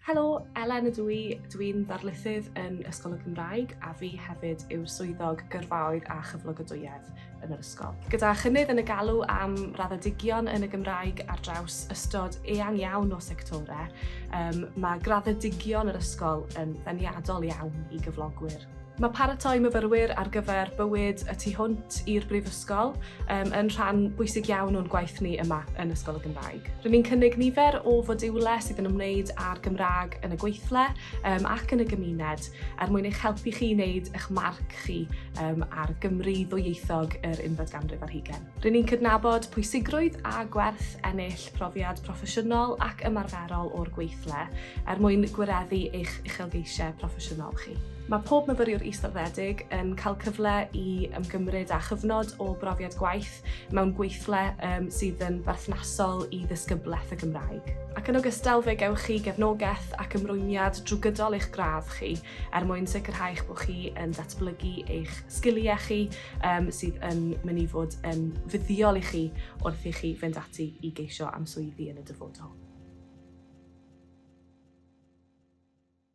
Helo, Elen ydw i. Dwi'n ddarlithydd yn Ysgol y Gymraeg a fi hefyd yw'r Swyddog Gyrfaoedd a Chyflogadwyedd yn yr ysgol. Gyda chynnydd yn y galw am raddedigion yn y Gymraeg ar draws ystod eang iawn o sectorau, mae graddedigion yr ysgol yn ddeniadol iawn i gyflogwyr. Mae paratoi myfyrwyr ar gyfer bywyd y tu hwnt i'r brifysgol yn rhan bwysig iawn o'n gwaith ni yma yn Ysgol y Gymraeg. Rydyn ni'n cynnig nifer o fodiwlau sydd yn ymwneud â'r Gymraeg yn y gweithle ac yn y gymuned mwyn eich helpu chi wneud eich marc chi ar Gymru ddwyieithog yr 11 ar 20. Rydyn ni'n cydnabod pwysigrwydd a gwerth ennill profiad proffesiynol ac ymarferol o'r gweithle mwyn gwireddu eich uchelgeisiau proffesiynol chi. Mae pob myfyriwr istadedig yn cael cyfle i ymgymryd â chyfnod o brofiad gwaith mewn gweithle sydd yn berthnasol i ddisgyblaeth y Gymraeg. Ac yn ogystal fe gewch chi gefnogaeth ac ymrwymiad drwy gydol eich gradd chi mwyn sicrhau eich bod chi yn datblygu eich sgiliau chi sydd yn mynd i fod yn fuddiol i chi wrth i chi fynd ati i geisio am swyddi yn y dyfodol.